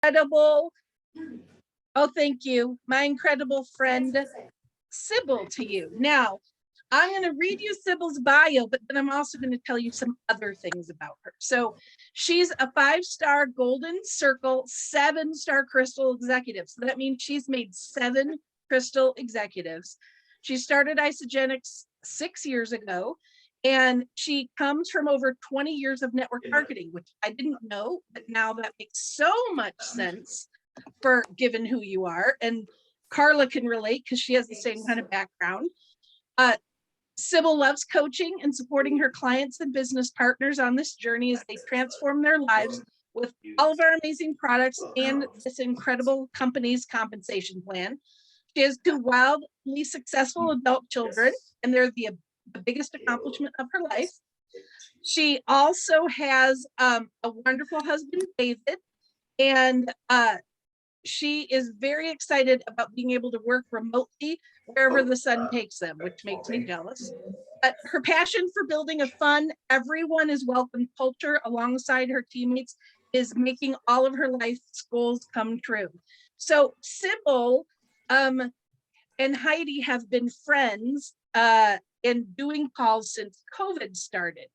incredible, oh, thank you, my incredible friend, Sybil, to you. Now, I'm going to read you Sybil's bio, but then I'm also going to tell you some other things about her. So she's a 5-star Golden Circle, 7-star Crystal executive. So that means she's made 7 Crystal executives. She started Isogenics 6 years ago, and she comes from over 20 years of network marketing, which I didn't know, but now that makes so much sense for given who you are. And Carla can relate because she has the same kind of background. Sybil loves coaching and supporting her clients and business partners on this journey as they transform their lives with all of our amazing products and this incredible company's compensation plan. She has 2 wildly successful adult children, and they're the biggest accomplishment of her life. She also has a wonderful husband, David, and she is very excited about being able to work remotely wherever the sun takes them, which makes me jealous. But her passion for building a fun, everyone is welcome culture alongside her teammates is making all of her life's goals come true. So Sybil and Heidi have been friends and doing calls since COVID started.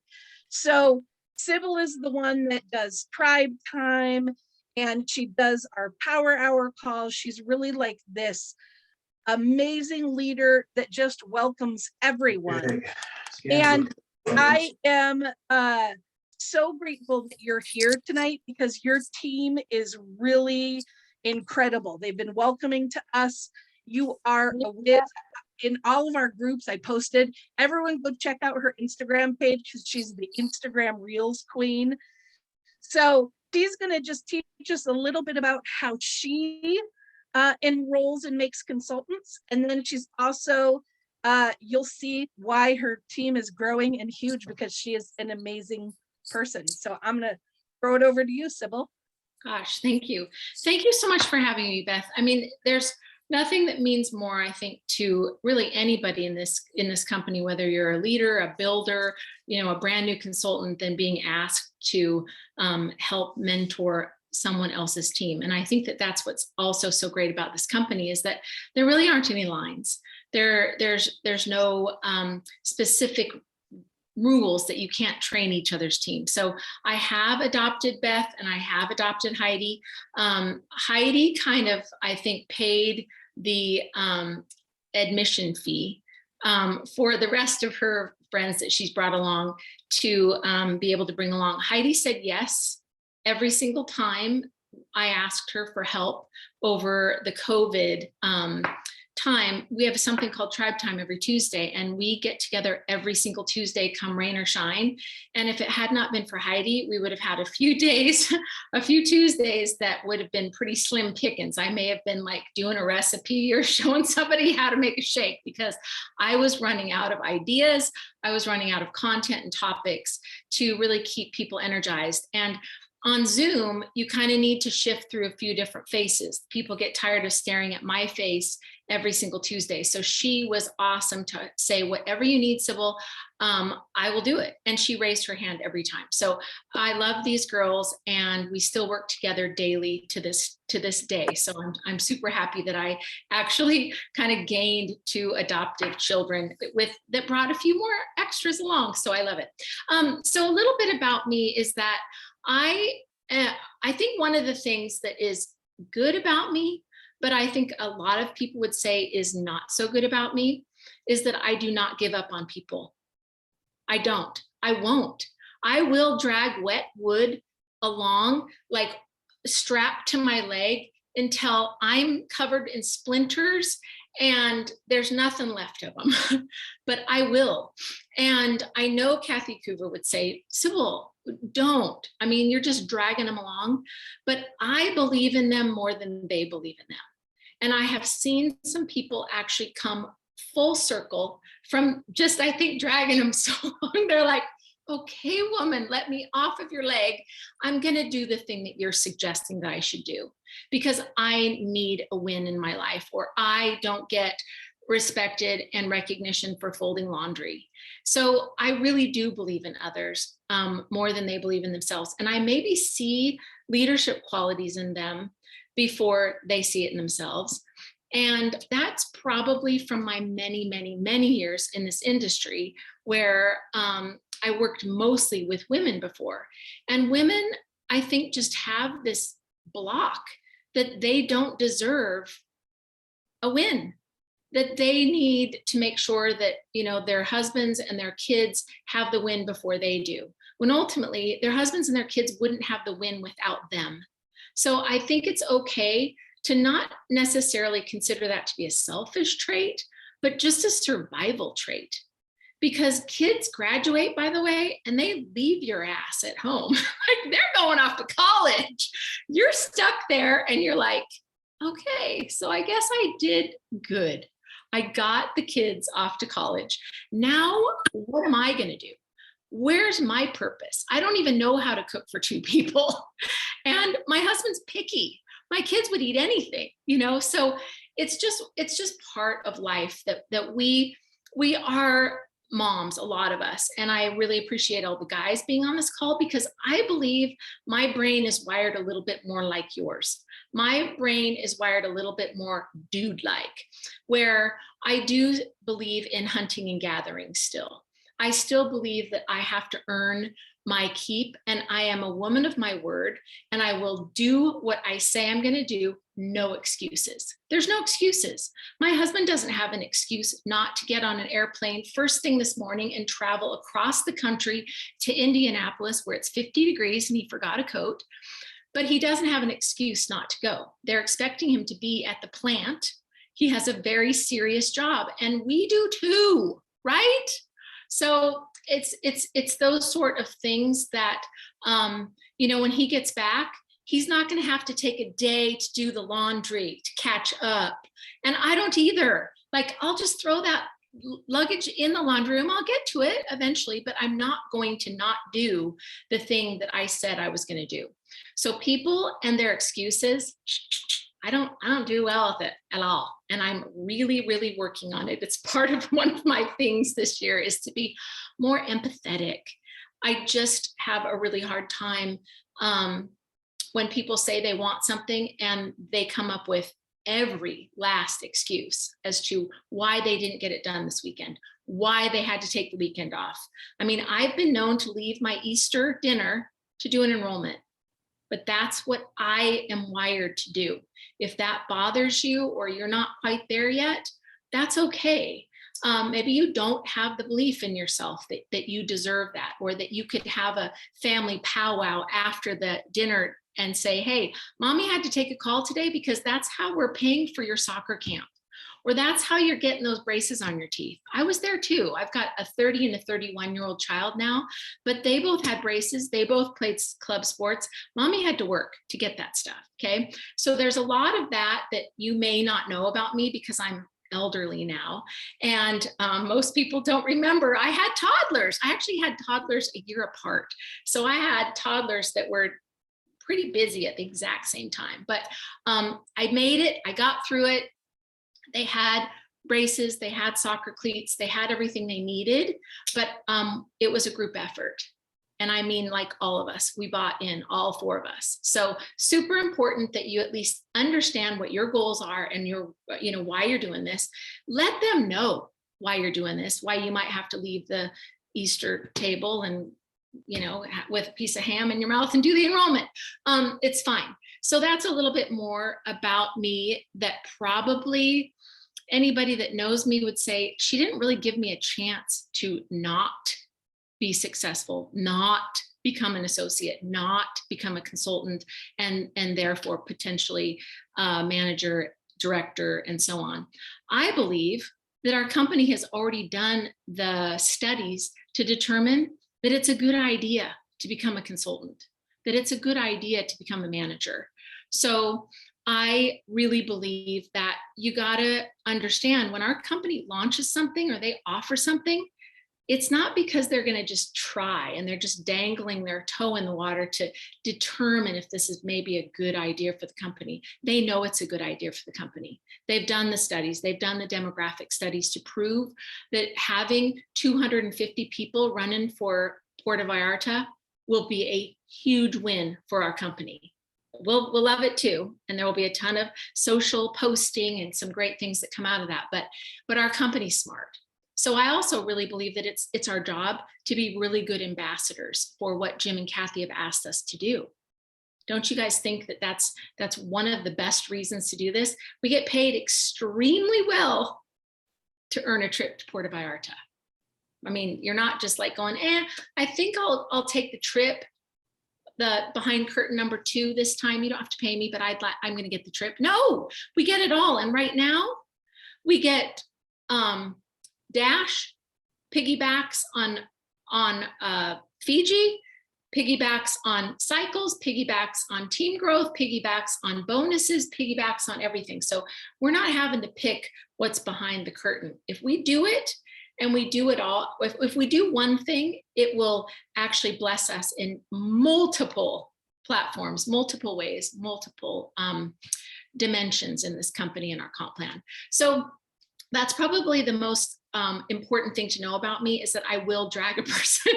So Sybil is the one that does Tribe Time, and she does our Power Hour calls. She's really like this amazing leader that just welcomes everyone. And I am so grateful that you're here tonight because your team is really incredible. They've been welcoming to us. You are in all of our groups. I posted, everyone go check out her Instagram page because she's the Instagram Reels queen. So she's going to just teach us a little bit about how she enrolls and makes consultants. And then she's also, you'll see why her team is growing and huge because she is an amazing person. So I'm going to throw it over to you, Sybil. Gosh, thank you. Thank you so much for having me, Beth. I mean, there's nothing that means more, I think, to really anybody in this company, whether you're a leader, a builder, a brand new consultant, than being asked to help mentor someone else's team. And I think that that's what's also so great about this company is that there really aren't any lines. There's no specific rules that you can't train each other's team. So I have adopted Beth and I have adopted Heidi. Heidi kind of, I think, paid the admission fee for the rest of her friends that she's brought along to be able to bring along. Heidi said yes every single time I asked her for help over the COVID time. We have something called Tribe Time every Tuesday, and we get together every single Tuesday, come rain or shine. And if it had not been for Heidi, we would have had a few Tuesdays that would have been pretty slim pickings. I may have been like doing a recipe or showing somebody how to make a shake because I was running out of ideas. I was running out of content and topics to really keep people energized. And on Zoom, you kind of need to shift through a few different faces. People get tired of staring at my face every single Tuesday. So she was awesome to say, whatever you need, Sybil, I will do it. And she raised her hand every time. So I love these girls and we still work together daily to this day. So I'm super happy that I actually kind of gained 2 adoptive children that brought a few more extras along. So I love it. So a little bit about me is that I think one of the things that is good about me, but I think a lot of people would say is not so good about me, is that I do not give up on people. I don't. I won't. I will drag wet wood along, like strapped to my leg until I'm covered in splinters and there's nothing left of them, but I will. And I know Kathy Coover would say, Sybil, don't. I mean, you're just dragging them along, but I believe in them more than they believe in them. And I have seen some people actually come full circle from just, I think, dragging them so long. They're like, okay, woman, let me off of your leg. I'm going to do the thing that you're suggesting that I should do because I need a win in my life, or I don't get respected and recognition for folding laundry. So I really do believe in others more than they believe in themselves. And I maybe see leadership qualities in them before they see it in themselves. And that's probably from my many, many, many years in this industry where I worked mostly with women before. And women, I think, just have this block that they don't deserve a win, that they need to make sure that, you know, their husbands and their kids have the win before they do, when ultimately their husbands and their kids wouldn't have the win without them. So I think it's okay to not necessarily consider that to be a selfish trait, but just a survival trait. Because kids graduate, by the way, and they leave your ass at home. Like, they're going off to college. You're stuck there and you're like, okay, so I guess I did good. I got the kids off to college. Now, what am I going to do? Where's my purpose? I don't even know how to cook for 2 people. And my husband's picky. My kids would eat anything, you know? So it's just part of life that we are moms, a lot of us. And I really appreciate all the guys being on this call, because I believe my brain is wired a little bit more like yours. My brain is wired a little bit more dude-like, where I do believe in hunting and gathering still. I still believe that I have to earn my keep, and I am a woman of my word, and I will do what I say I'm going to do. No excuses. There's no excuses. My husband doesn't have an excuse not to get on an airplane first thing this morning and travel across the country to Indianapolis, where it's 50 degrees and he forgot a coat. But he doesn't have an excuse not to go. They're expecting him to be at the plant. He has a very serious job, and we do too, right? So it's those sort of things that, you know, when he gets back, he's not going to have to take a day to do the laundry, to catch up. And I don't either. Like, I'll just throw that luggage in the laundry room. I'll get to it eventually, but I'm not going to not do the thing that I said I was going to do. So people and their excuses, I don't do well with it at all. And I'm really, really working on it. It's part of one of my things this year, is to be more empathetic. I just have a really hard time when people say they want something and they come up with every last excuse as to why they didn't get it done this weekend, why they had to take the weekend off. I mean, I've been known to leave my Easter dinner to do an enrollment, but that's what I am wired to do. If that bothers you, or you're not quite there yet, that's okay. Maybe you don't have the belief in yourself that you deserve that, or that you could have a family powwow after the dinner and say, hey, mommy had to take a call today because that's how we're paying for your soccer camp, or that's how you're getting those braces on your teeth. I was there too. I've got a 30 and a 31-year-old child now, but they both had braces. They both played club sports. Mommy had to work to get that stuff. Okay. So there's a lot of that you may not know about me, because I'm elderly now. And most people don't remember I had toddlers. I actually had toddlers a year apart. So I had toddlers that were pretty busy at the exact same time, but I made it. I got through it. They had braces, they had soccer cleats, they had everything they needed, but it was a group effort. And I mean, like, all of us, we bought in, all 4 of us. So super important that you at least understand what your goals are and why you're doing this. Let them know why you're doing this, why you might have to leave the Easter table and, with a piece of ham in your mouth and do the enrollment. It's fine. So that's a little bit more about me that probably anybody that knows me would say, she didn't really give me a chance to not be successful, not become an associate, not become a consultant, and therefore potentially manager, director, and so on. I believe that our company has already done the studies to determine that it's a good idea to become a consultant, that it's a good idea to become a manager. So I really believe that you got to understand, when our company launches something or they offer something, it's not because they're going to just try and they're just dangling their toe in the water to determine if this is maybe a good idea for the company. They know it's a good idea for the company. They've done the studies, they've done the demographic studies to prove that having 250 people running for Puerto Vallarta will be a huge win for our company. we'll love it too. And there will be a ton of social posting and some great things that come out of that. But our company's smart. So I also really believe that it's our job to be really good ambassadors for what Jim and Kathy have asked us to do. Don't you guys think that that's one of the best reasons to do this? We get paid extremely well to earn a trip to Puerto Vallarta. I mean, you're not just like going, I think I'll take the trip, the behind curtain number 2 this time. You don't have to pay me, but I'm going to get the trip. No, we get it all. And right now we get Dash piggybacks on Fiji, piggybacks on cycles, piggybacks on team growth, piggybacks on bonuses, piggybacks on everything. So we're not having to pick what's behind the curtain. If we do it and we do it all, if we do one thing, it will actually bless us in multiple platforms, multiple ways, multiple dimensions in this company and our comp plan. So that's probably the most important thing to know about me, is that I will drag a person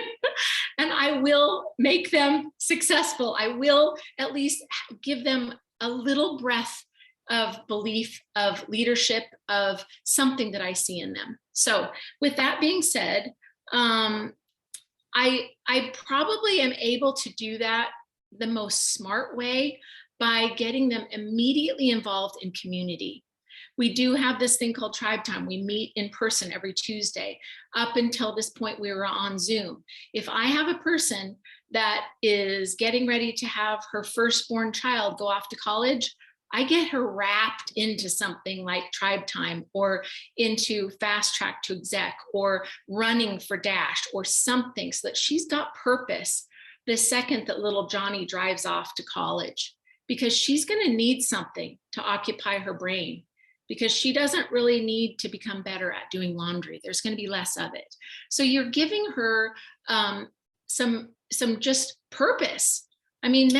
and I will make them successful. I will at least give them a little breath of belief, of leadership, of something that I see in them. So with that being said, I probably am able to do that the most smart way by getting them immediately involved in community. We do have this thing called Tribe Time. We meet in person every Tuesday. Up until this point, we were on Zoom. If I have a person that is getting ready to have her firstborn child go off to college, I get her wrapped into something like Tribe Time, or into Fast Track to Exec, or running for Dash, or something, so that she's got purpose the second that little Johnny drives off to college, because she's going to need something to occupy her brain, because she doesn't really need to become better at doing laundry. There's going to be less of it. So you're giving her some just purpose. I mean,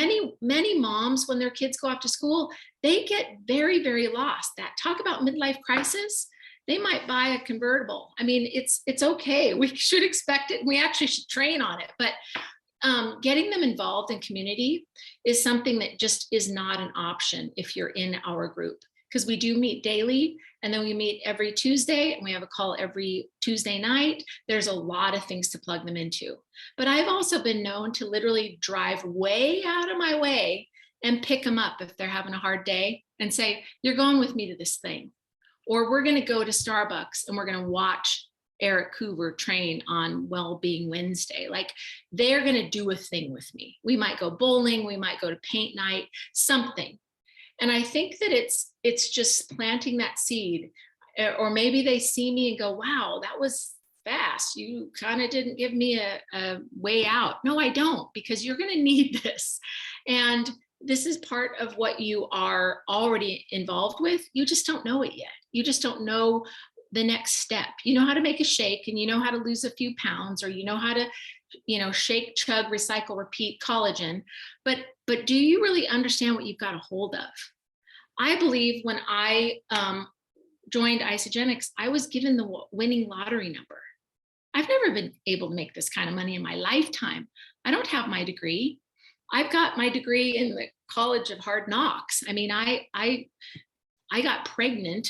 many moms, when their kids go off to school, they get very, very lost. That talk about midlife crisis, they might buy a convertible. I mean, it's okay. We should expect it. We actually should train on it. But getting them involved in community is something that just is not an option if you're in our group, because we do meet daily, and then we meet every Tuesday, and we have a call every Tuesday night. There's a lot of things to plug them into. But I've also been known to literally drive way out of my way and pick them up if they're having a hard day and say, you're going with me to this thing. Or we're going to go to Starbucks and we're going to watch Eric Hoover train on Wellbeing Wednesday. Like, they're going to do a thing with me. We might go bowling, we might go to paint night, something. And I think that it's just planting that seed. Or maybe they see me and go, wow, that was fast. You kind of didn't give me a way out. No, I don't, because you're going to need this. And this is part of what you are already involved with. You just don't know it yet. You just don't know the next step. You know how to make a shake, and you know how to lose a few pounds, or you know how to, shake, chug, recycle, repeat collagen. But do you really understand what you've got a hold of? I believe when I joined Isagenix, I was given the winning lottery number. I've never been able to make this kind of money in my lifetime. I don't have my degree. I've got my degree in the College of Hard Knocks. I mean, I got pregnant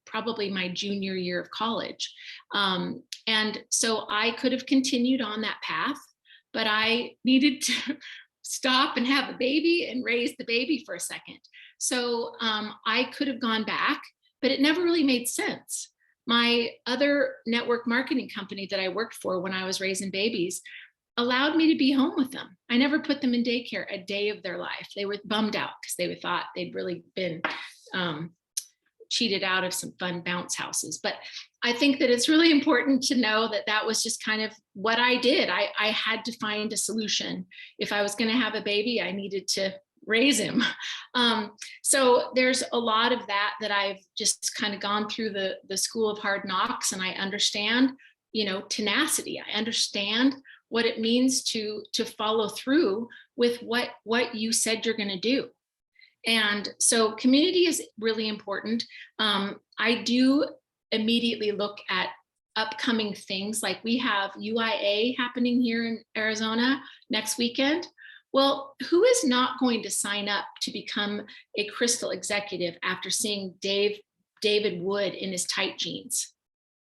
probably my junior year of college. And so I could have continued on that path, but I needed to stop and have a baby and raise the baby for a second. So I could have gone back, but it never really made sense. My other network marketing company that I worked for when I was raising babies allowed me to be home with them. I never put them in daycare a day of their life. They were bummed out because they thought they'd really been cheated out of some fun bounce houses. But I think that it's really important to know that that was just kind of what I did. I had to find a solution. If I was going to have a baby, I needed to raise him. So there's a lot of that I've just kind of gone through the school of hard knocks, and I understand, tenacity. I understand what it means to follow through with what you said you're going to do. And so community is really important. I do immediately look at upcoming things, like we have UIA happening here in Arizona next weekend. Well, who is not going to sign up to become a crystal executive after seeing David Wood in his tight jeans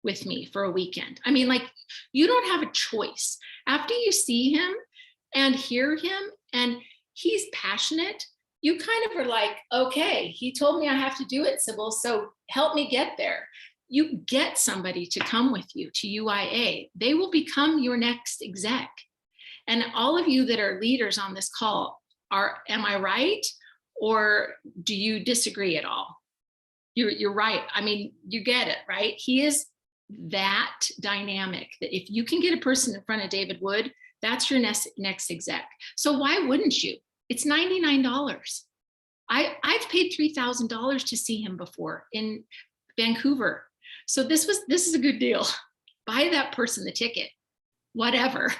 with me for a weekend? I mean, like, you don't have a choice. After you see him and hear him and he's passionate, you kind of are like, okay, he told me I have to do it, Sybil, so help me get there. You get somebody to come with you to UIA. They will become your next exec. And all of you that are leaders on this call, am I right? Or do you disagree at all? You're right. I mean, you get it, right? He is that dynamic that if you can get a person in front of David Wood, that's your next exec. So why wouldn't you? It's $99. I've paid $3,000 to see him before in Vancouver. So this is a good deal. Buy that person the ticket, whatever.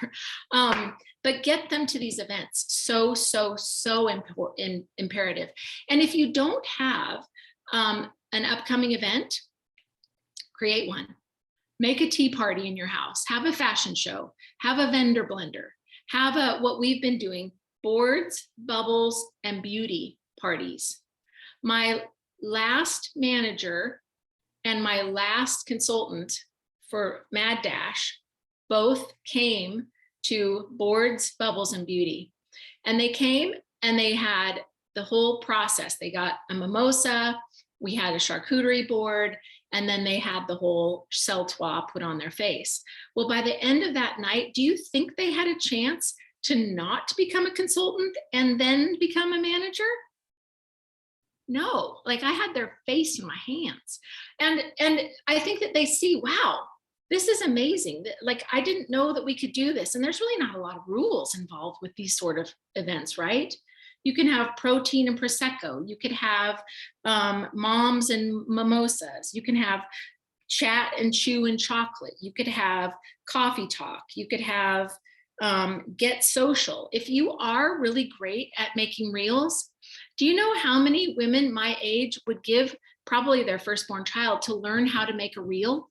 But get them to these events. So important, imperative. And if you don't have an upcoming event, create one. Make a tea party in your house, have a fashion show, have a vendor blender, have what we've been doing, boards, bubbles, and beauty parties. My last manager and my last consultant for Mad Dash both came to boards, bubbles, and beauty. And they came and they had the whole process. They got a mimosa, we had a charcuterie board, and then they had the whole celtois put on their face. Well, by the end of that night, do you think they had a chance to not become a consultant and then become a manager? No, like, I had their face in my hands. And I think that they see, wow, this is amazing. Like, I didn't know that we could do this. And there's really not a lot of rules involved with these sort of events, right? You can have protein and Prosecco. You could have moms and mimosas. You can have chat and chew and chocolate. You could have coffee talk. You could have get social. If you are really great at making reels, do you know how many women my age would give probably their firstborn child to learn how to make a reel?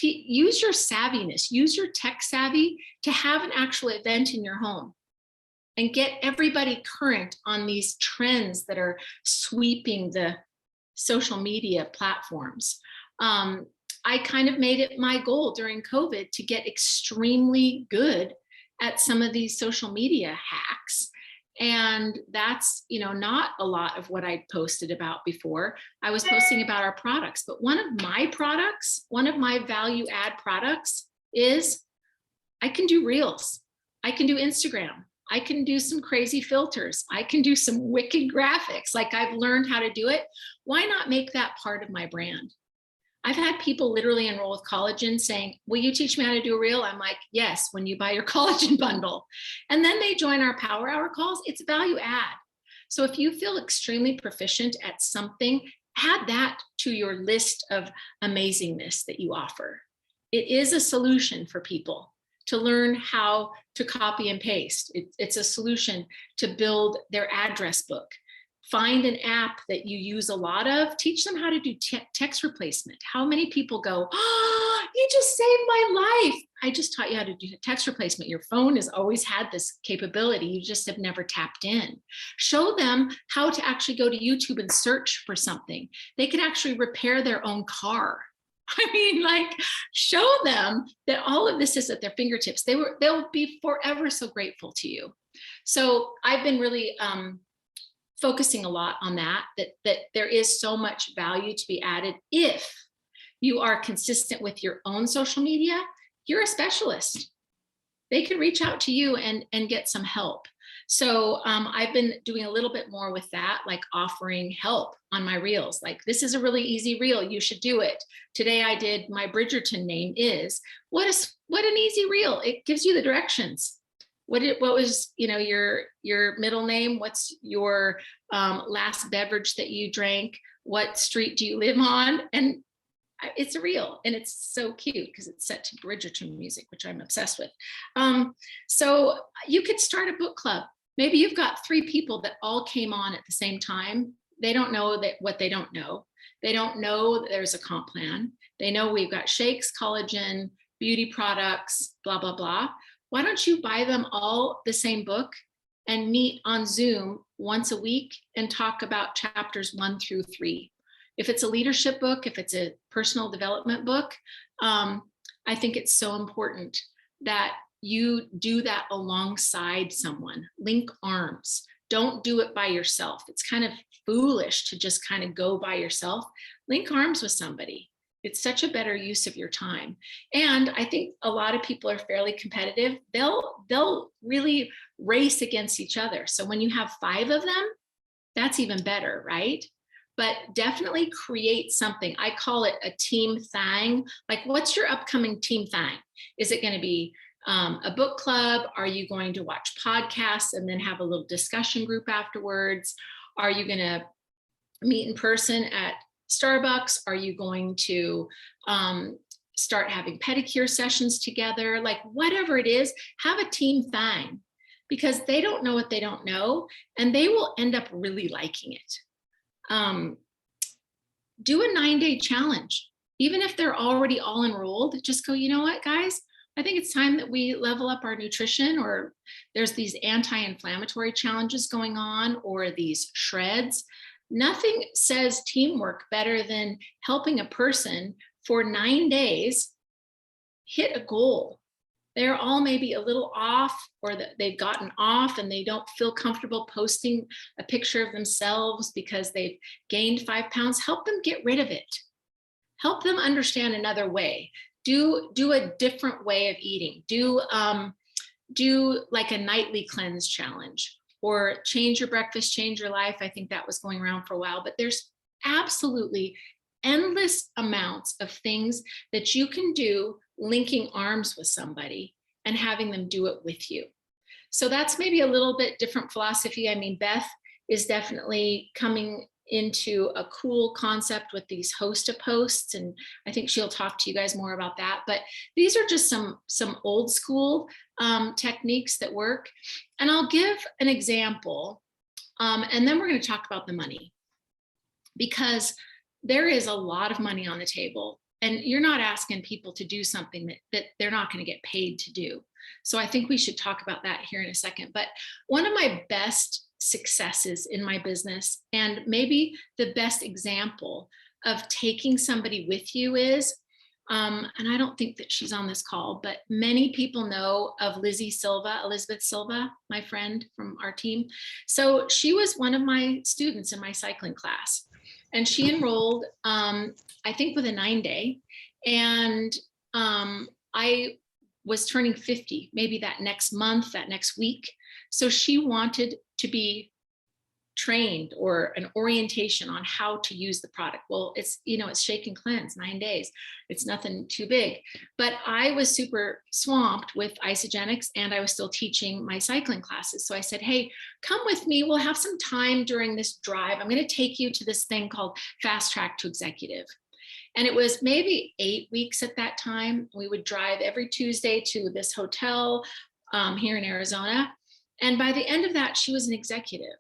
Use your savviness, use your tech savvy to have an actual event in your home and get everybody current on these trends that are sweeping the social media platforms. I kind of made it my goal during COVID to get extremely good at some of these social media hacks. And that's, not a lot of what I posted about before. I was posting about our products, but one of my value add products is I can do reels. I can do Instagram. I can do some crazy filters. I can do some wicked graphics. Like, I've learned how to do it. Why not make that part of my brand? I've had people literally enroll with collagen saying, will you teach me how to do a reel? I'm like, yes, when you buy your collagen bundle. And then they join our power hour calls. It's value add. So if you feel extremely proficient at something, add that to your list of amazingness that you offer. It is a solution for people to learn how to copy and paste. It's a solution to build their address book. Find an app that you use a lot of, teach them how to do text replacement. How many people go, oh, you just saved my life. I just taught you how to do text replacement. Your phone has always had this capability. You just have never tapped in. Show them how to actually go to YouTube and search for something. They can actually repair their own car. I mean, like, show them that all of this is at their fingertips. They'll be forever so grateful to you. So I've been really focusing a lot on that there is so much value to be added. If you are consistent with your own social media, you're a specialist. They can reach out to you and get some help. So I've been doing a little bit more with that, like offering help on my reels. Like, this is a really easy reel. You should do it. Today I did my Bridgerton name is, what an easy reel. It gives you the directions. What was, your middle name? What's your last beverage that you drank? What street do you live on? And it's a reel, and it's so cute because it's set to Bridgerton music, which I'm obsessed with. So you could start a book club. Maybe you've got 3 people that all came on at the same time. They don't know what they don't know. They don't know that there's a comp plan. They know we've got shakes, collagen, beauty products, blah, blah, blah. Why don't you buy them all the same book and meet on Zoom once a week and talk about chapters 1 through 3. If it's a leadership book, if it's a personal development book, I think it's so important that you do that alongside someone. Link arms. Don't do it by yourself. It's kind of foolish to just kind of go by yourself. Link arms with somebody. It's such a better use of your time. And I think a lot of people are fairly competitive. They'll really race against each other. So when you have 5 of them, that's even better, right? But definitely create something. I call it a team thing. Like, what's your upcoming team thing? Is it going to be a book club? Are you going to watch podcasts and then have a little discussion group afterwards? Are you going to meet in person at Starbucks? Are you going to start having pedicure sessions together? Like, whatever it is, have a team thing, because they don't know what they don't know, and they will end up really liking it. Do a 9-day challenge. Even if they're already all enrolled, just go, you know what, guys? I think it's time that we level up our nutrition, or there's these anti-inflammatory challenges going on, or these shreds. Nothing says teamwork better than helping a person for 9 days hit a goal. They're all maybe a little off, or that they've gotten off and they don't feel comfortable posting a picture of themselves because they've gained 5 pounds. Help them get rid of it. Help them understand another way. Do a different way of eating. Do like a nightly cleanse challenge, or change your breakfast, change your life. I think that was going around for a while, but there's absolutely endless amounts of things that you can do linking arms with somebody and having them do it with you. So that's maybe a little bit different philosophy. I mean, Beth is definitely coming into a cool concept with these host-a-posts, and I think she'll talk to you guys more about that. But these are just some old school techniques that work. And I'll give an example, and then we're going to talk about the money, because there is a lot of money on the table, and you're not asking people to do something that they're not going to get paid to do. So I think we should talk about that here in a second. But one of my best successes in my business, and maybe the best example of taking somebody with you, is, and I don't think that she's on this call, but many people know of Elizabeth Silva, my friend from our team. So she was one of my students in my cycling class, and she enrolled, I think, with a 9-day, and I was turning 50, maybe that next month, that next week. So she wanted to be trained, or an orientation on how to use the product. Well, it's shake and cleanse, 9 days. It's nothing too big. But I was super swamped with Isogenics, and I was still teaching my cycling classes. So I said, hey, come with me. We'll have some time during this drive. I'm going to take you to this thing called Fast Track to Executive. And it was maybe 8 weeks at that time. We would drive every Tuesday to this hotel here in Arizona. And by the end of that, she was an executive.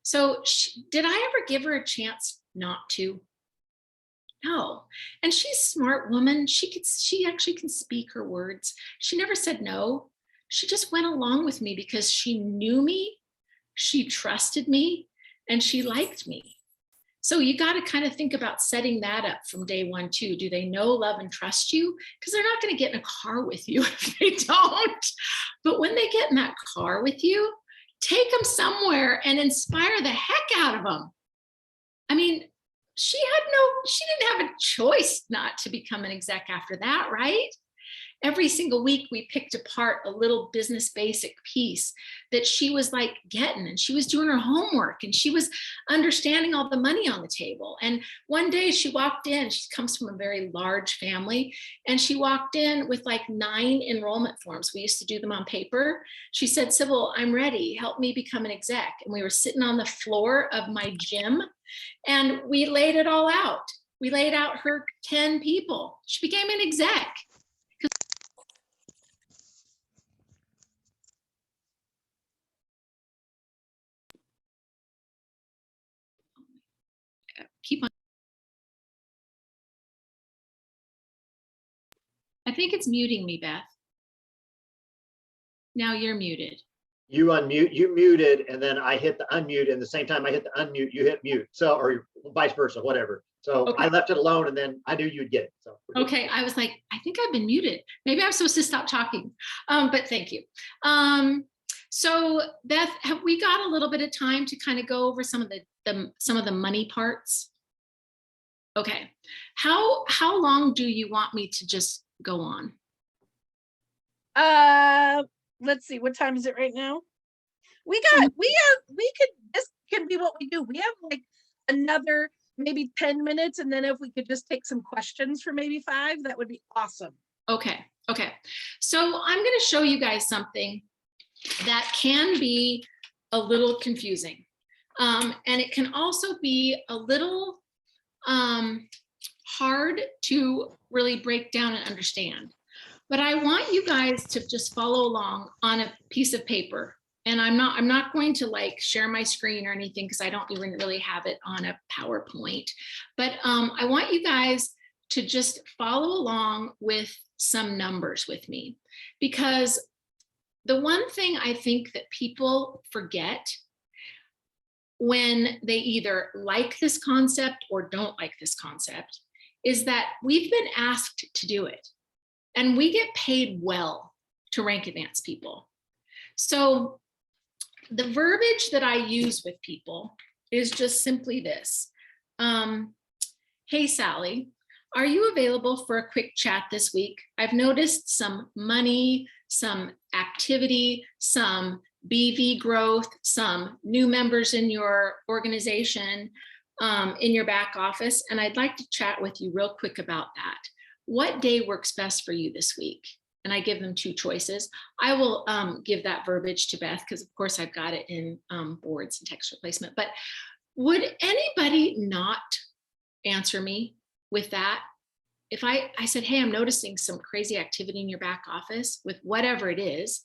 So did I ever give her a chance not to? No. And she's a smart woman. She actually can speak her words. She never said no. She just went along with me because she knew me, she trusted me, and she liked me. So you got to kind of think about setting that up from day 1 too. Do they know, love, and trust you? Because they're not going to get in a car with you if they don't. But when they get in that car with you, take them somewhere and inspire the heck out of them. I mean, she didn't have a choice not to become an exec after that, right? Every single week we picked apart a little business basic piece that she was like getting, and she was doing her homework, and she was understanding all the money on the table. And one day she walked in, she comes from a very large family, and she walked in with like 9 enrollment forms. We used to do them on paper. She said, Sybil, I'm ready. Help me become an exec. And we were sitting on the floor of my gym, and we laid it all out. We laid out her 10 people. She became an exec. Keep on. I think it's muting me, Beth. Now you're muted. you muted, and then I hit the unmute, and the same time I hit the unmute, you hit mute. So, or vice versa, whatever. So Okay. I left it alone, and then I knew you'd get it. So Okay, I was like, I think I've been muted. Maybe I'm supposed to stop talking, but thank you. So Beth, have we got a little bit of time to kind of go over some of the money parts? Okay, how long do you want me to just go on? Let's see, what time is it right now? This can be what we do. We have like another maybe 10 minutes, and then if we could just take some questions for maybe 5, that would be awesome. Okay. So I'm going to show you guys something that can be a little confusing. And it can also be a little hard to really break down and understand. But I want you guys to just follow along on a piece of paper. And I'm not going to like share my screen or anything because I don't even really have it on a PowerPoint. But I want you guys to just follow along with some numbers with me, because the one thing I think that people forget when they either like this concept or don't like this concept is that we've been asked to do it, and we get paid well to rank advance people. So the verbiage that I use with people is just simply this. Hey, Sally, are you available for a quick chat this week? I've noticed some money, some activity, some BV growth, some new members in your organization, in your back office, and I'd like to chat with you real quick about that. What day works best for you this week? And I give them 2 choices. I will give that verbiage to Beth because, of course, I've got it in boards and text replacement. But would anybody not answer me with that? If I said, hey, I'm noticing some crazy activity in your back office with whatever it is,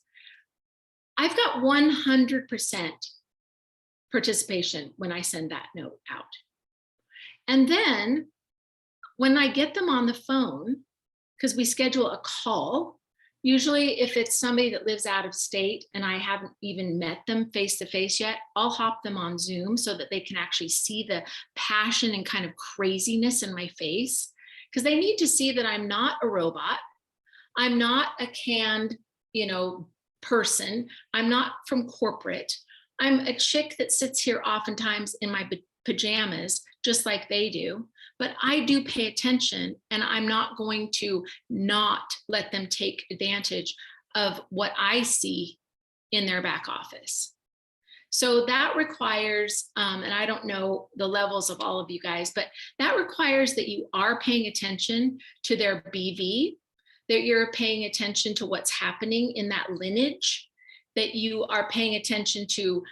I've got 100% participation when I send that note out. And then when I get them on the phone, because we schedule a call, usually if it's somebody that lives out of state and I haven't even met them face to face yet, I'll hop them on Zoom so that they can actually see the passion and kind of craziness in my face, because they need to see that I'm not a robot. I'm not a canned, person. I'm not from corporate. I'm a chick that sits here oftentimes in my pajamas, just like they do. But I do pay attention, and I'm not going to not let them take advantage of what I see in their back office. So that requires, and I don't know the levels of all of you guys, but that requires that you are paying attention to their BV, that you're paying attention to what's happening in that lineage, that you are paying attention to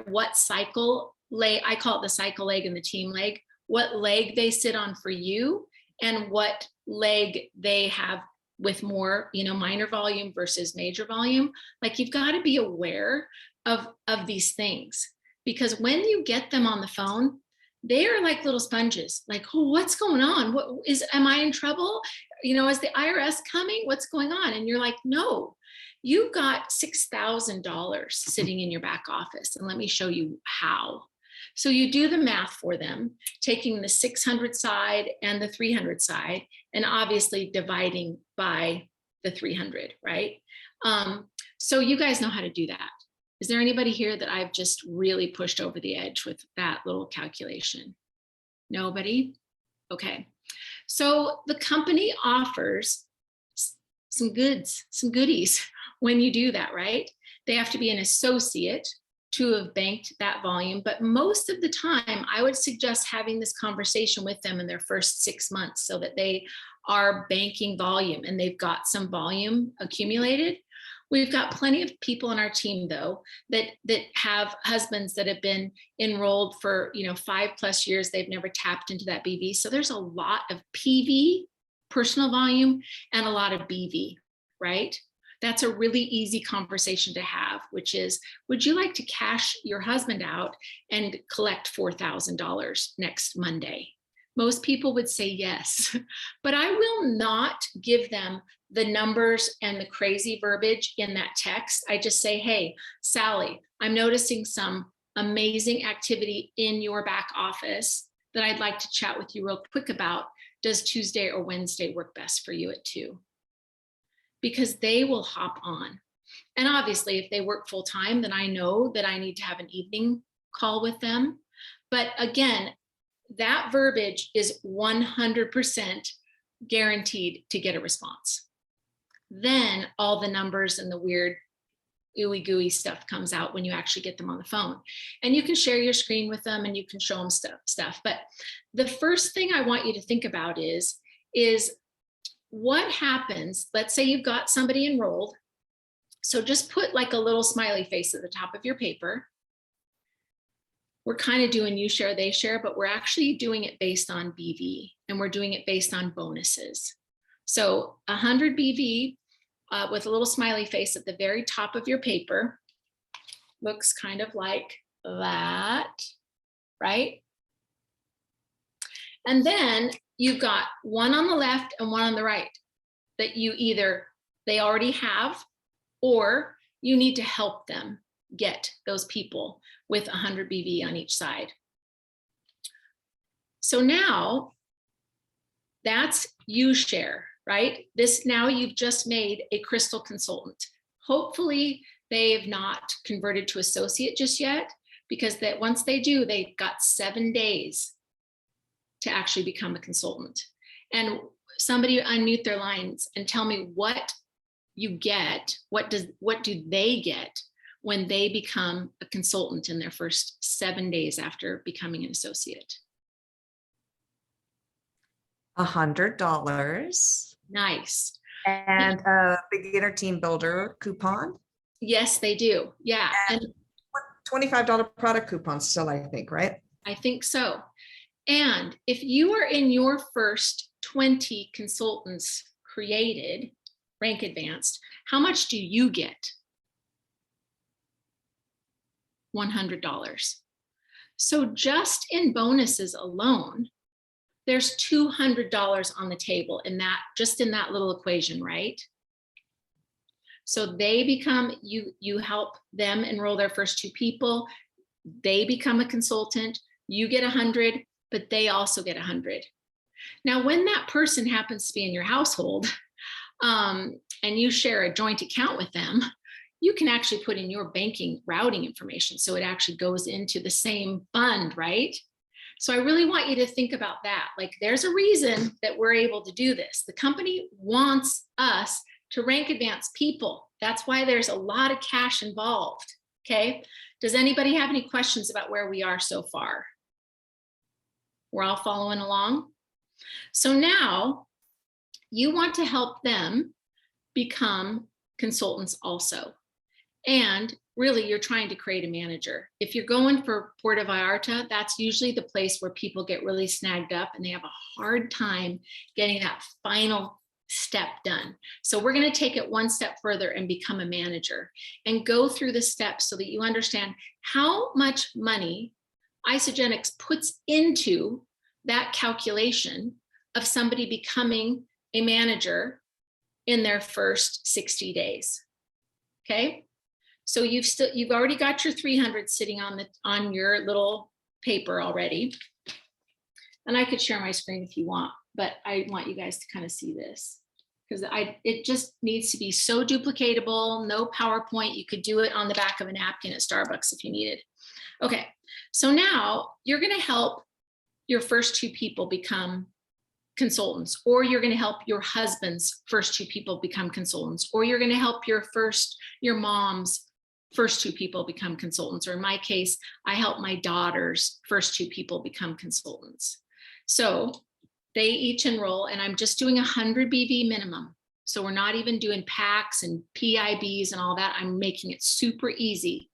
what cycle leg, I call it the cycle leg and the team leg, what leg they sit on for you, and what leg they have with more, minor volume versus major volume. Like, you've got to be aware of these things, because when you get them on the phone, they are like little sponges. Like, oh, what's going on? Am I in trouble? Is the IRS coming? What's going on? And you're like, no, you've got $6,000 sitting in your back office. And let me show you how. So you do the math for them, taking the 600 side and the 300 side, and obviously dividing by the 300, right? So you guys know how to do that. Is there anybody here that I've just really pushed over the edge with that little calculation? Nobody? Okay. So the company offers some goodies when you do that, right? They have to be an associate to have banked that volume. But most of the time, I would suggest having this conversation with them in their first 6 months so that they are banking volume and they've got some volume accumulated. We've got plenty of people on our team, though, that have husbands that have been enrolled for 5+ years. They've never tapped into that BV. So there's a lot of PV, personal volume, and a lot of BV, right? That's a really easy conversation to have, which is, would you like to cash your husband out and collect $4,000 next Monday? Most people would say yes, but I will not give them the numbers and the crazy verbiage in that text. I just say, hey, Sally, I'm noticing some amazing activity in your back office that I'd like to chat with you real quick about. Does Tuesday or Wednesday work best for you at 2? Because they will hop on. And obviously, if they work full time, then I know that I need to have an evening call with them. But again, that verbiage is 100% guaranteed to get a response. Then all the numbers and the weird ooey gooey stuff comes out when you actually get them on the phone. And you can share your screen with them and you can show them stuff. But the first thing I want you to think about is what happens. Let's say you've got somebody enrolled. So just put like a little smiley face at the top of your paper. We're kind of doing you share, they share, but we're actually doing it based on BV, and we're doing it based on bonuses. So 100 BV with a little smiley face at the very top of your paper looks kind of like that, right? And then you've got one on the left and one on the right that you either they already have, or you need to help them get those people with 100 BV on each side. So now that's you share, right? This now you've just made a crystal consultant. Hopefully they have not converted to associate just yet, because that once they do, they've got 7 days to actually become a consultant. And somebody unmute their lines and tell me what you get, what do they get when they become a consultant in their first 7 days after becoming an associate? $100 Nice. and a beginner team builder coupon. Yes, they do. Yeah. And $25 product coupon still, I think, right? I think so. And if you are in your first 20 consultants created, rank advanced, how much do you get? $100. So just in bonuses alone, there's $200 on the table in that, just in that little equation, right? So they become, you help them enroll their first 2 people, they become a consultant, you get 100, but they also get 100. Now, when that person happens to be in your household, and you share a joint account with them, you can actually put in your banking routing information. So it actually goes into the same fund, right? So I really want you to think about that. Like, there's a reason that we're able to do this. The company wants us to rank advance people. That's why there's a lot of cash involved. Okay. Does anybody have any questions about where we are so far? We're all following along. So now you want to help them become consultants also. And really, you're trying to create a manager. If you're going for Puerto Vallarta, that's usually the place where people get really snagged up and they have a hard time getting that final step done. So we're going to take it one step further and become a manager and go through the steps so that you understand how much money Isagenix puts into that calculation of somebody becoming a manager in their first 60 days. Okay. So you've already got your 300 sitting on your little paper already. And I could share my screen if you want, but I want you guys to kind of see this, because it just needs to be so duplicatable, no PowerPoint. You could do it on the back of a napkin at Starbucks if you needed. Okay, so now you're going to help your first 2 people become consultants, or you're going to help your husband's first 2 people become consultants, or you're going to help your mom's first 2 people become consultants, or in my case, I help my daughter's first 2 people become consultants. So they each enroll, and I'm just doing 100 BV minimum. So we're not even doing packs and PIBs and all that. I'm making it super easy.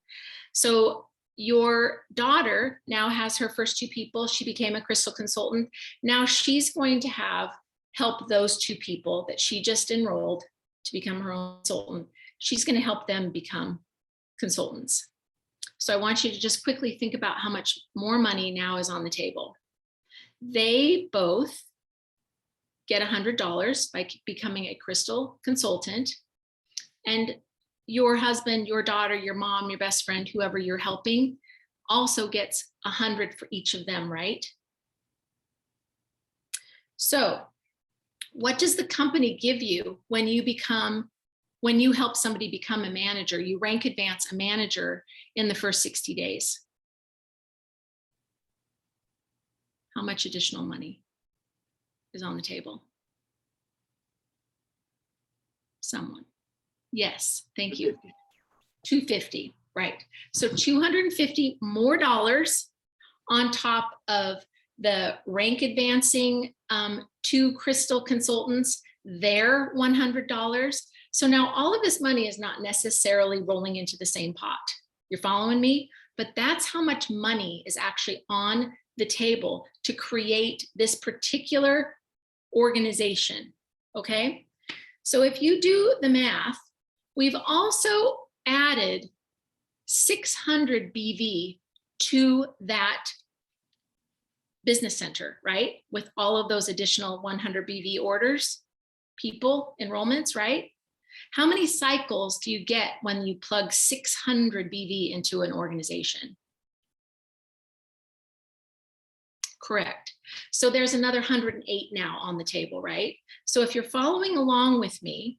So your daughter now has her first 2 people. She became a crystal consultant. Now she's going to help those 2 people that she just enrolled to become her own consultant. She's going to help them become consultants. So I want you to just quickly think about how much more money now is on the table. They both get $100 by becoming a Crystal consultant. And your husband, your daughter, your mom, your best friend, whoever you're helping also gets 100 for each of them, right? So what does the company give you when you help somebody become a manager? You rank advance a manager in the first 60 days. How much additional money is on the table? Someone. Yes, thank you. 250, right. So $250 more on top of the rank advancing two Crystal consultants, their $100. So now all of this money is not necessarily rolling into the same pot. You're following me? But that's how much money is actually on the table to create this particular organization, okay? So if you do the math, we've also added 600 BV to that business center, right? With all of those additional 100 BV orders, people, enrollments, right? How many cycles do you get when you plug 600 BV into an organization? Correct. So there's another 108 now on the table, right? So if you're following along with me,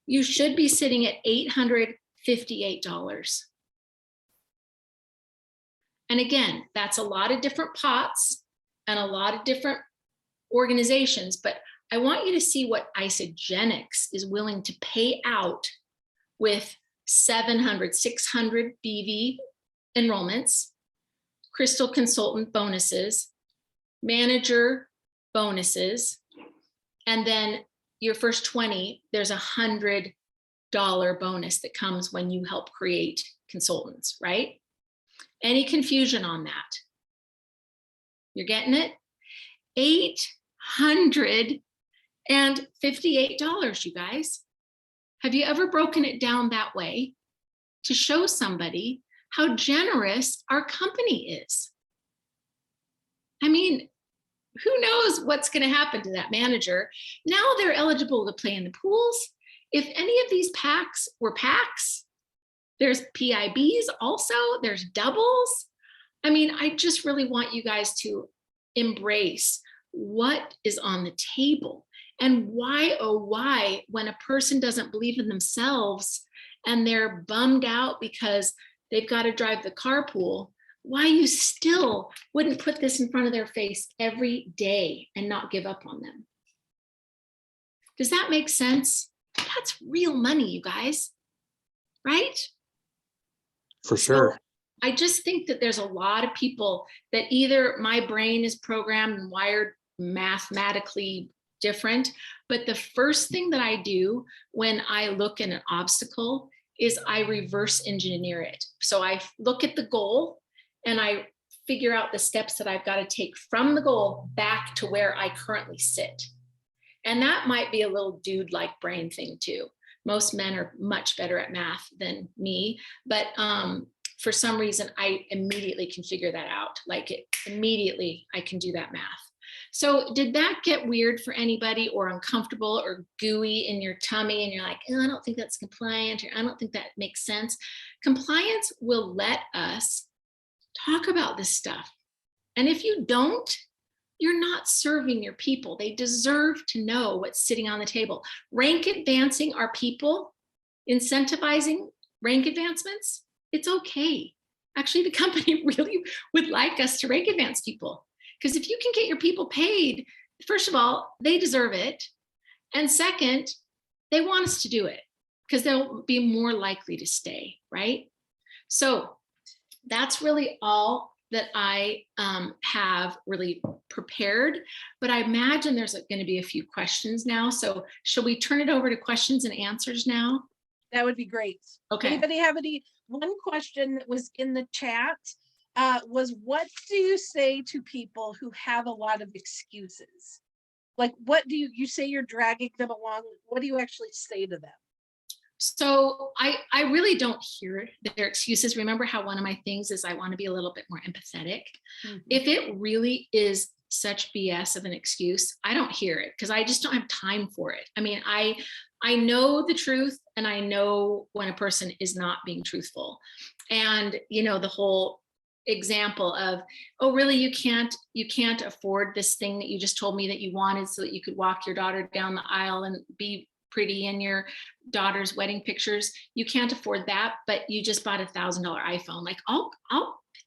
you should be sitting at $858. And again, that's a lot of different pots and a lot of different organizations, but I want you to see what Isagenix is willing to pay out with 600 BV enrollments, Crystal consultant bonuses, manager bonuses, and then your first 20, there's $100 bonus that comes when you help create consultants, right? Any confusion on that? You're getting it? $858, you guys. Have you ever broken it down that way to show somebody how generous our company is? I mean, who knows what's going to happen to that manager? Now they're eligible to play in the pools. If any of these packs were packs, there's PIBs also, there's doubles. I mean, I just really want you guys to embrace what is on the table and why, oh, why, when a person doesn't believe in themselves and they're bummed out because they've got to drive the carpool, why you still wouldn't put this in front of their face every day and not give up on them. Does that make sense? That's real money, you guys, right? For sure. So I just think that there's a lot of people that either my brain is programmed and wired mathematically different, but the first thing that I do when I look at an obstacle is I reverse engineer it. So I look at the goal and I figure out the steps that I've got to take from the goal back to where I currently sit. And that might be a little dude-like brain thing too. Most men are much better at math than me, but for some reason, I immediately can figure that out. Immediately I can do that math. So did that get weird for anybody or uncomfortable or gooey in your tummy? And you're like, oh, I don't think that's compliant, or I don't think that makes sense. Compliance will let us talk about this stuff. And if you don't, you're not serving your people. They deserve to know what's sitting on the table. Rank advancing our people, incentivizing rank advancements, it's okay. Actually, the company really would like us to rank advance people. Because if you can get your people paid, first of all, they deserve it. And second, they want us to do it because they'll be more likely to stay, right? So that's really all that I have really prepared, but I imagine there's going to be a few questions now. So shall we turn it over to questions and answers now? That would be great. Okay. Anybody have one question that was in the chat was, what do you say to people who have a lot of excuses? Like, what do you say you're dragging them along? What do you actually say to them? So I really don't hear their excuses. Remember how one of my things is I want to be a little bit more empathetic. Mm-hmm. If it really is such BS of an excuse, I don't hear it because I just don't have time for it. I mean, I know the truth, and I know when a person is not being truthful. And, you know, the whole example of, oh, really, you can't afford this thing that you just told me that you wanted so that you could walk your daughter down the aisle and be pretty in your daughter's wedding pictures. You can't afford that, but you just bought $1,000 iPhone. Like, I'll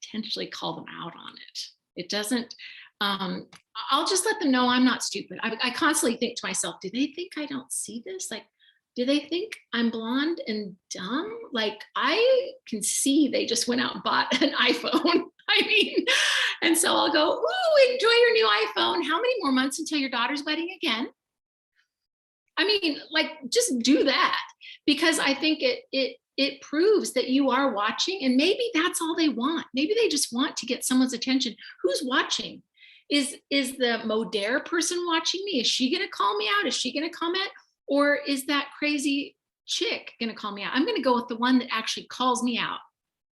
potentially call them out on it. It doesn't, I'll just let them know I'm not stupid. I constantly think to myself, do they think I don't see this? Like, do they think I'm blonde and dumb? Like, I can see they just went out and bought an iPhone. I mean, and so I'll go, ooh, enjoy your new iPhone. How many more months until your daughter's wedding again? I mean, like, just do that, because I think it proves that you are watching, and maybe that's all they want. Maybe they just want to get someone's attention. Who's watching? Is the Modere person watching me? Is she going to call me out? Is she going to comment? Or is that crazy chick going to call me out? I'm going to go with the one that actually calls me out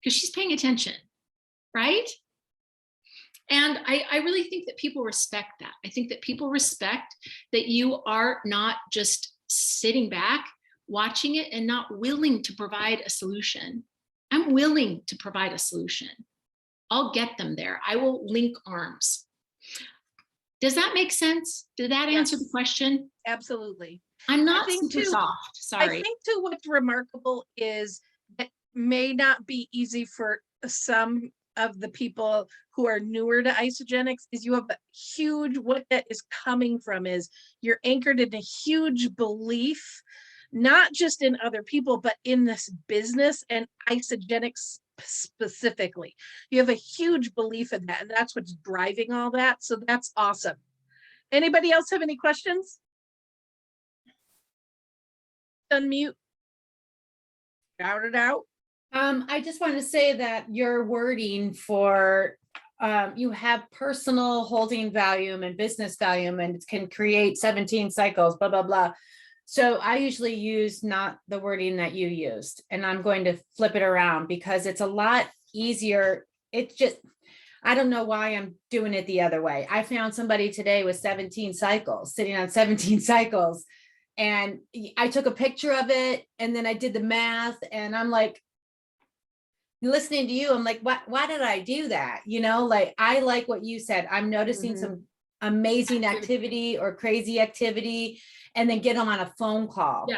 because she's paying attention, right? And I really think that people respect that. I think that people respect that you are not just sitting back, watching it, and not willing to provide a solution. I'm willing to provide a solution. I'll get them there. I will link arms. Does that make sense? Did that answer the question? Absolutely. I'm not think super too- soft. Sorry. I think too, what's remarkable is that may not be easy for some of the people who are newer to Isogenics is you have a huge, what that is coming from is you're anchored in a huge belief, not just in other people, but in this business and Isogenics specifically. You have a huge belief in that, and that's what's driving all that. So that's awesome. Anybody else have any questions? Unmute. Shout it out. I just want to say that your wording for you have personal holding volume and business volume, and it can create 17 cycles, blah, blah, blah. So I usually use not the wording that you used, and I'm going to flip it around because it's a lot easier. It's just, I don't know why I'm doing it the other way. I found somebody today with 17 cycles, sitting on 17 cycles. And I took a picture of it, and then I did the math, and I'm like, listening to you, I'm like, why did I do that? You know, like, I like what you said. I'm noticing some amazing activity or crazy activity, and then get them on a phone call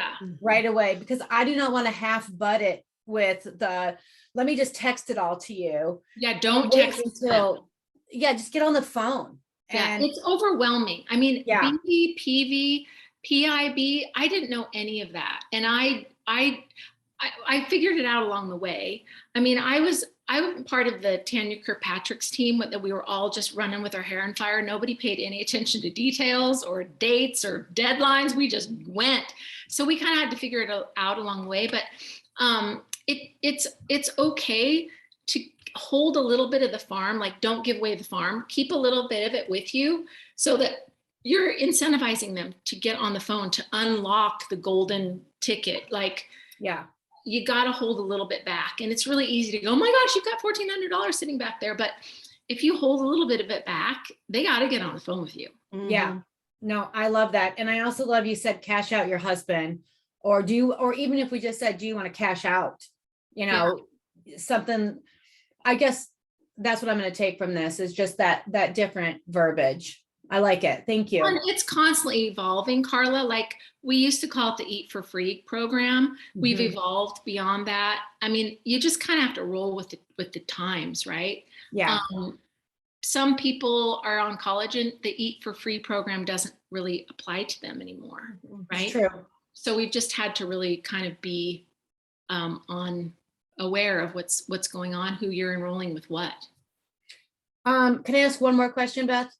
right away, because I do not want to half butt it with the, let me just text it all to you. Yeah, don't Wait text until, just get on the phone. Yeah, And it's overwhelming. I mean, Yeah. BB, PV, PIB, I didn't know any of that. And I figured it out along the way. I mean, I was part of the Tanya Kirkpatrick's team that we were all just running with our hair on fire. Nobody paid any attention to details or dates or deadlines. We just went. So we kind of had to figure it out along the way. But it's okay to hold a little bit of the farm. Like, don't give away the farm. Keep a little bit of it with you so that you're incentivizing them to get on the phone, to unlock the golden ticket. Like, yeah, you got to hold a little bit back. And it's really easy to go, oh my gosh, you've got $1,400 sitting back there. But if you hold a little bit of it back, they got to get on the phone with you. yeah. No, I love that. And I also love you said cash out your husband, or even if we just said, do you want to cash out? You know, something, I guess that's what I'm going to take from this is just that different verbiage. I like it. Thank you. And it's constantly evolving, Carla. Like, we used to call it the Eat for Free program. We've evolved beyond that. I mean, you just kind of have to roll with the times, right? Yeah. Some people are on college and the Eat for Free program doesn't really apply to them anymore, right? It's true. So we've just had to really kind of be aware of what's going on, who you're enrolling with what. Can I ask one more question, Beth?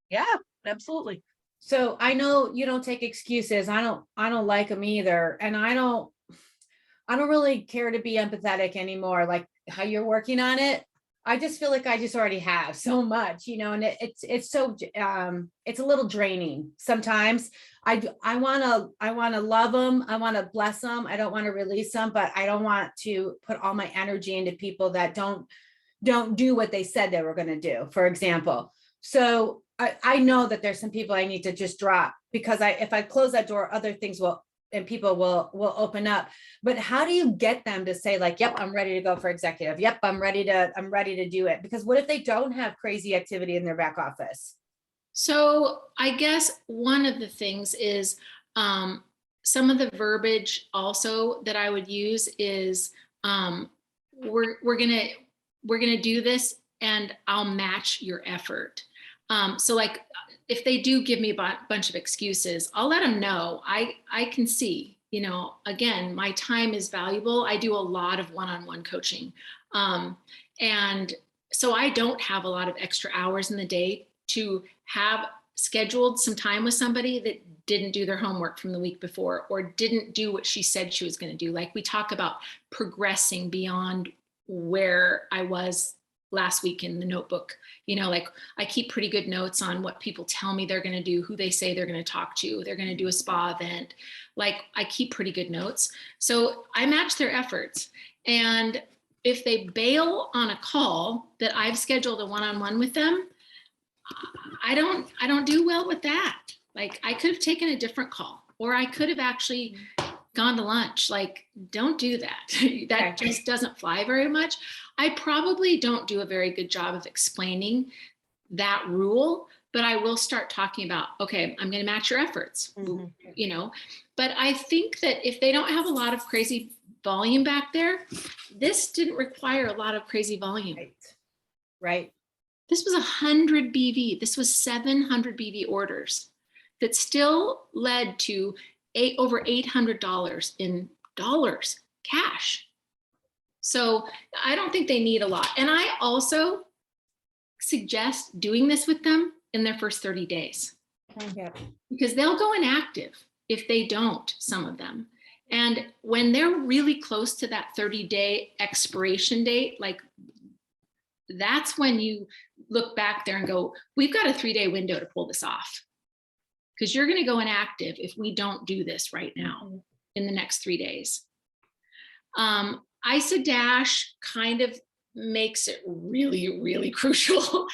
Yeah, absolutely. So I know you don't take excuses. I don't like them either. And I don't really care to be empathetic anymore. Like how you're working on it. I just feel like I just already have so much, you know, and it's so, it's a little draining sometimes. I want to love them. I want to bless them. I don't want to release them, but I don't want to put all my energy into people that don't do what they said they were going to do, for example. So I know that there's some people I need to just drop because if I close that door, other things will, and people will open up. But how do you get them to say like, yep, I'm ready to go for executive. Yep, I'm ready to do it. Because what if they don't have crazy activity in their back office? So I guess one of the things is some of the verbiage also that I would use is we're gonna do this and I'll match your effort. So like if they do give me a bunch of excuses, I'll let them know. I can see, you know, again, my time is valuable. I do a lot of one-on-one coaching. And so I don't have a lot of extra hours in the day to have scheduled some time with somebody that didn't do their homework from the week before or didn't do what she said she was going to do. Like we talk about progressing beyond where I was last week in the notebook. You know, like I keep pretty good notes on what people tell me they're going to do, who they say they're going to talk to, they're going to do a spa event. Like I keep pretty good notes. So I match their efforts. And if they bail on a call that I've scheduled a one-on-one with them, I don't do well with that. Like I could have taken a different call or I could have actually gone to lunch. Like, don't do that. That just doesn't fly very much. I probably don't do a very good job of explaining that rule, but I will start talking about, okay, I'm going to match your efforts, you know, but I think that if they don't have a lot of crazy volume back there, this didn't require a lot of crazy volume. Right. This was 100 BV. This was 700 BV orders that still led to over $800 in dollars cash. So I don't think they need a lot. And I also suggest doing this with them in their first 30 days because they'll go inactive if they don't, some of them. And when they're really close to that 30-day expiration date, like that's when you look back there and go, we've got a 3-day window to pull this off. Because you're going to go inactive if we don't do this right now in the next 3 days. ISA Dash kind of makes it really, really crucial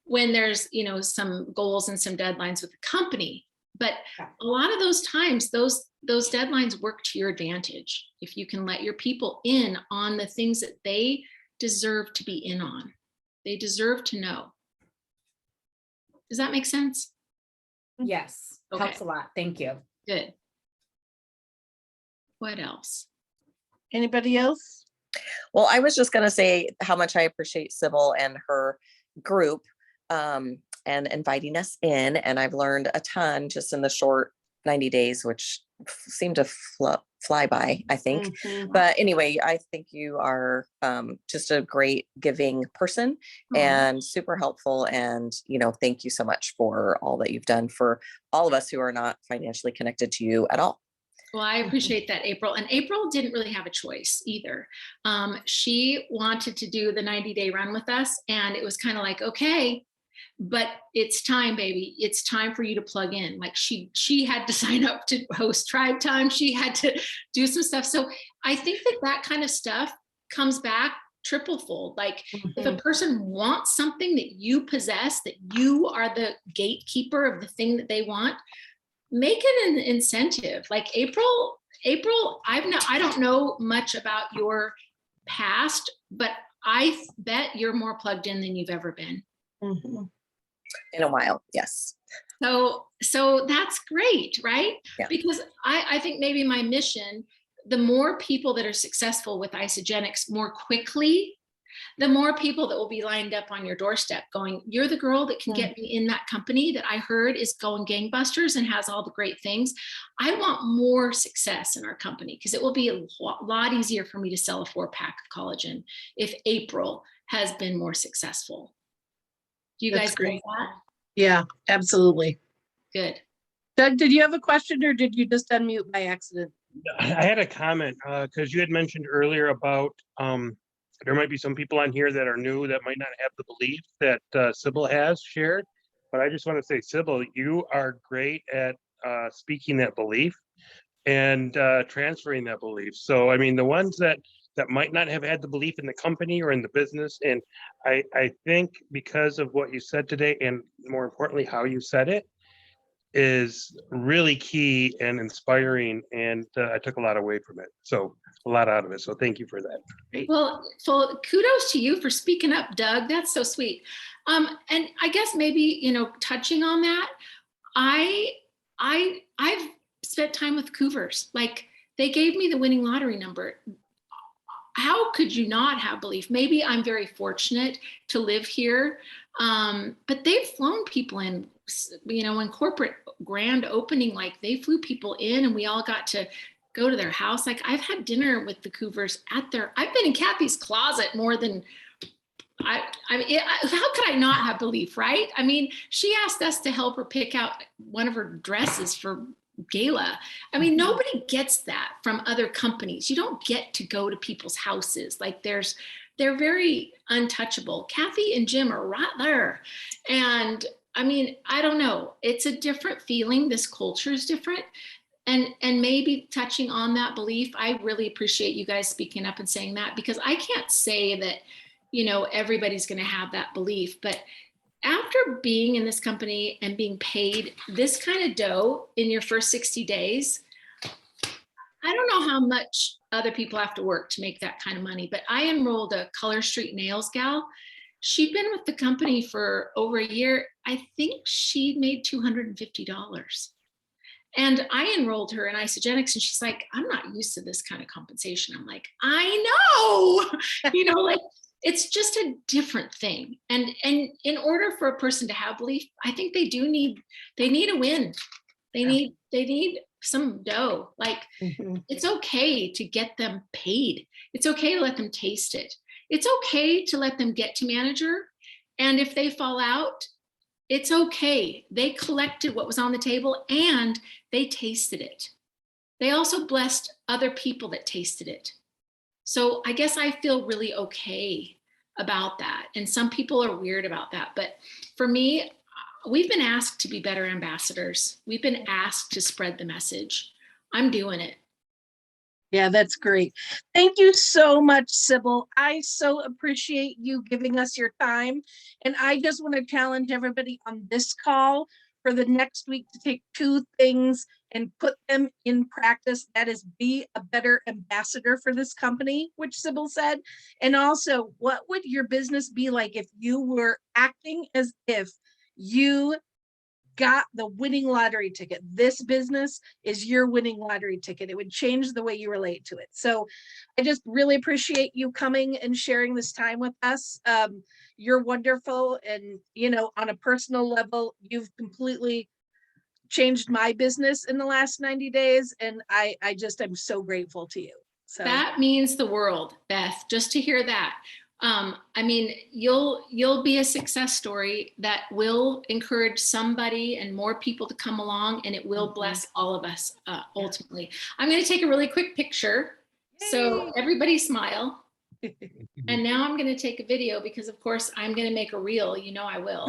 when there's, you know, some goals and some deadlines with the company. But a lot of those times, those deadlines work to your advantage if you can let your people in on the things that they deserve to be in on. They deserve to know. Does that make sense? Yes. Okay. Helps a lot. Thank you. Good. What else? Anybody else? Well, I was just going to say how much I appreciate Sybil and her group and inviting us in. And I've learned a ton just in the short 90 days, which seem to fly by, I think. But anyway, I think you are just a great giving person and super helpful. And, you know, thank you so much for all that you've done for all of us who are not financially connected to you at all. Well, I appreciate that, April. And April didn't really have a choice either. She wanted to do the 90-day run with us. And it was kind of like, okay, but it's time, baby. It's time for you to plug in. Like she had to sign up to host Tribe Time. She had to do some stuff. So I think that kind of stuff comes back triple fold. Like if a person wants something that you possess, that you are the gatekeeper of the thing that they want, make it an incentive. Like April, I don't know much about your past, but I bet you're more plugged in than you've ever been. In a while, yes. So that's great, right? Yeah. Because I think maybe my mission, the more people that are successful with Isagenix more quickly, the more people that will be lined up on your doorstep going, you're the girl that can get me in that company that I heard is going gangbusters and has all the great things. I want more success in our company because it will be a lot easier for me to sell a 4-pack of collagen if April has been more successful. Do you That's guys great. get that? Yeah, absolutely. Good. Doug, did you have a question or did you just unmute by accident? I had a comment because you had mentioned earlier about there might be some people on here that are new that might not have the belief that Sybil has shared. But I just want to say, Sybil, you are great at speaking that belief and transferring that belief. So, I mean, the ones that that might not have had the belief in the company or in the business. And I think because of what you said today, and more importantly, how you said it, is really key and inspiring. And I took a lot away from it. So a lot out of it. So thank you for that. Well, kudos to you for speaking up, Doug. That's so sweet. And I guess maybe, touching on that, I've spent time with Cougars. Like, they gave me the winning lottery number. How could you not have belief? Maybe I'm very fortunate to live here, but they've flown people in, in corporate grand opening, like they flew people in and we all got to go to their house. Like, I've had dinner with the Cougars I've been in Kathy's closet more than how could I not have belief, right? I mean, she asked us to help her pick out one of her dresses for gala. I mean, nobody gets that from other companies. You don't get to go to people's houses. Like, they're very untouchable. Kathy and Jim are right there. And I mean, I don't know. It's a different feeling. This culture is different. And maybe touching on that belief, I really appreciate you guys speaking up and saying that, because I can't say that, everybody's going to have that belief. But after being in this company and being paid this kind of dough in your first 60 days, I don't know how much other people have to work to make that kind of money, but I enrolled a Color Street Nails gal. She'd been with the company for over a year. I think she made $250. And I enrolled her in Isogenics, and she's like, I'm not used to this kind of compensation. I'm like, I know, like, it's just a different thing. And in order for a person to have belief, I think they need a win. They need some dough. Like, it's okay to get them paid. It's okay to let them taste it. It's okay to let them get to manager. And if they fall out, it's okay. They collected what was on the table and they tasted it. They also blessed other people that tasted it. So I guess I feel really okay about that. And some people are weird about that. But for me, we've been asked to be better ambassadors. We've been asked to spread the message. I'm doing it. Yeah, that's great. Thank you so much, Sybil. I so appreciate you giving us your time. And I just want to challenge everybody on this call for the next week to take 2 things and put them in practice. That is, be a better ambassador for this company, which Sybil said. And also, what would your business be like if you were acting as if you got the winning lottery ticket? This business is your winning lottery ticket. It would change the way you relate to it. So I just really appreciate you coming and sharing this time with us. You're wonderful. And, on a personal level, you've completely changed my business in the last 90 days. And I'm so grateful to you. So that means the world, Beth, just to hear that. I mean, you'll be a success story that will encourage somebody and more people to come along, and it will bless all of us ultimately. I'm going to take a really quick picture. Yay. So everybody smile. And now I'm going to take a video because, of course, I'm going to make a reel. I will.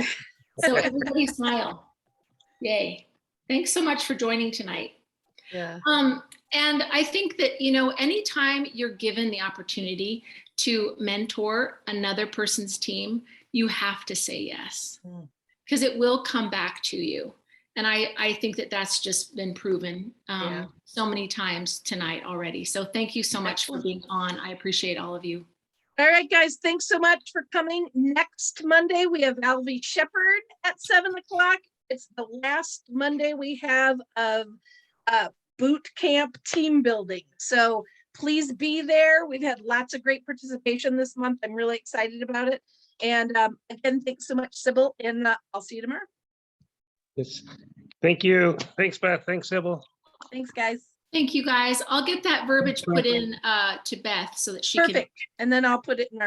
So everybody smile. Yay. Thanks so much for joining tonight. Yeah. And I think that, anytime you're given the opportunity to mentor another person's team, you have to say yes, because it will come back to you. And I think that that's just been proven so many times tonight already. So thank you so much for being on. I appreciate all of you. All right, guys, thanks so much for coming. Next Monday, we have Alvy Shepherd at 7 o'clock. It's the last Monday we have of boot camp team building. So please be there. We've had lots of great participation this month. I'm really excited about it. And again, thanks so much, Sybil, and I'll see you tomorrow. Yes. Thank you. Thanks, Beth. Thanks, Sybil. Thanks, guys. Thank you, guys. I'll get that verbiage put in to Beth so that she can. Perfect. And then I'll put it in our